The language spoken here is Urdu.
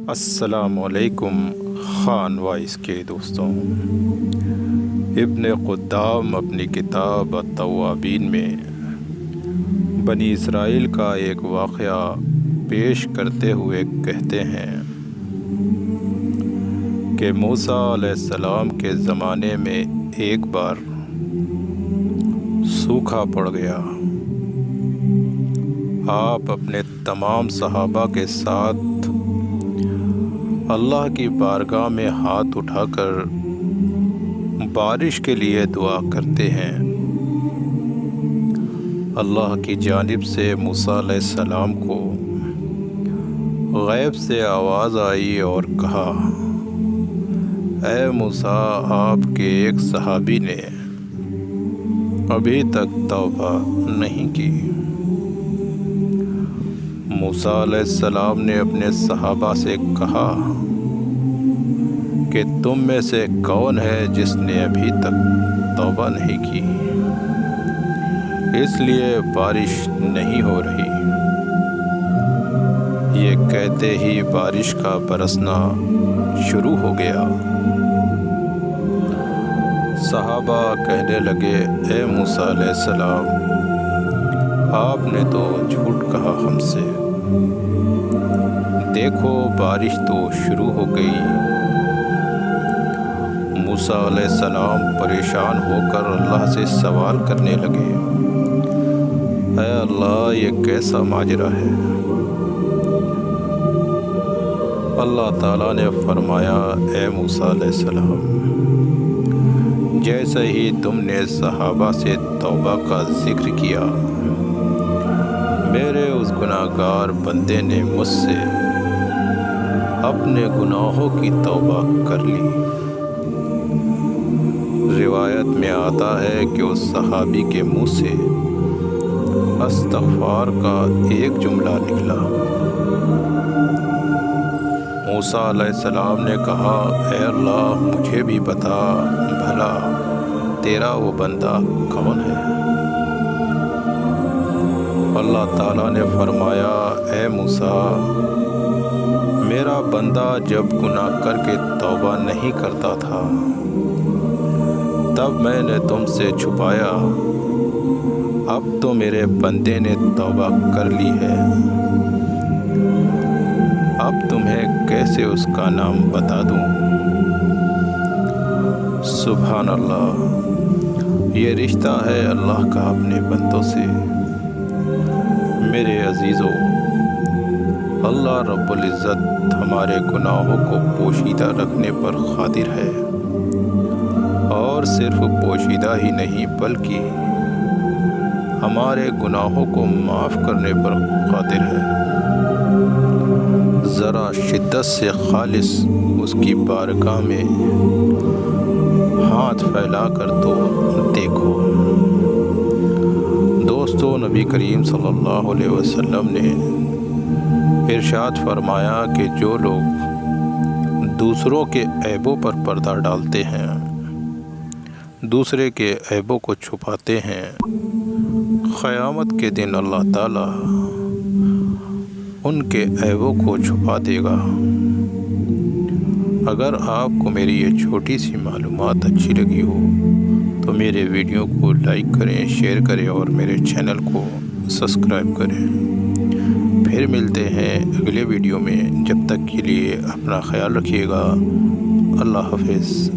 السلام علیکم خان وائس کے دوستوں۔ ابن قدام اپنی کتاب التوابین میں بنی اسرائیل کا ایک واقعہ پیش کرتے ہوئے کہتے ہیں کہ موسیٰ علیہ السلام کے زمانے میں ایک بار سوکھا پڑ گیا۔ آپ اپنے تمام صحابہ کے ساتھ اللہ کی بارگاہ میں ہاتھ اٹھا کر بارش کے لیے دعا کرتے ہیں۔ اللہ کی جانب سے موسیٰ علیہ السلام کو غیب سے آواز آئی اور کہا، اے موسیٰ، آپ کے ایک صحابی نے ابھی تک توبہ نہیں کی۔ موسیٰ علیہ السلام نے اپنے صحابہ سے کہا کہ تم میں سے کون ہے جس نے ابھی تک توبہ نہیں کی؟ اس لیے بارش نہیں ہو رہی۔ یہ کہتے ہی بارش کا برسنا شروع ہو گیا۔ صحابہ کہنے لگے، اے موسیٰ علیہ السلام، آپ نے تو جھوٹ کہا ہم سے۔ دیکھو بارش تو شروع ہو گئی۔ موسیٰ علیہ السلام پریشان ہو کر اللہ سے سوال کرنے لگے، اے اللہ، یہ کیسا ماجرا ہے؟ اللہ تعالیٰ نے فرمایا، اے موسیٰ علیہ السلام، جیسے ہی تم نے صحابہ سے توبہ کا ذکر کیا، میرے اس گناہگار بندے نے مجھ سے اپنے گناہوں کی توبہ کر لی۔ روایت میں آتا ہے کہ اس صحابی کے منہ سے استغفار کا ایک جملہ نکلا۔ موسیٰ علیہ السلام نے کہا، اے اللہ، مجھے بھی بتا بھلا تیرا وہ بندہ کون ہے؟ اللہ تعالیٰ نے فرمایا، اے موسیٰ، میرا بندہ جب گناہ کر کے توبہ نہیں کرتا تھا تب میں نے تم سے چھپایا، اب تو میرے بندے نے توبہ کر لی ہے، اب تمہیں کیسے اس کا نام بتا دوں؟ سبحان اللہ، یہ رشتہ ہے اللہ کا اپنے بندوں سے۔ میرے عزیزو، اللہ رب العزت ہمارے گناہوں کو پوشیدہ رکھنے پر قادر ہے، اور صرف پوشیدہ ہی نہیں بلکہ ہمارے گناہوں کو معاف کرنے پر قادر ہے۔ ذرا شدت سے خالص اس کی بارگاہ میں ہاتھ پھیلا کر تو دیکھو۔ دوستو، نبی کریم صلی اللہ علیہ وسلم نے ارشاد فرمایا کہ جو لوگ دوسروں کے عیبوں پر پردہ ڈالتے ہیں، دوسرے کے عیبوں کو چھپاتے ہیں، قیامت کے دن اللہ تعالیٰ ان کے عیبوں کو چھپا دے گا۔ اگر آپ کو میری یہ چھوٹی سی معلومات اچھی لگی ہو تو میرے ویڈیو کو لائک کریں، شیئر کریں اور میرے چینل کو سبسکرائب کریں۔ پھر ملتے ہیں اگلے ویڈیو میں، جب تک کے لیے اپنا خیال رکھیے گا۔ اللہ حافظ۔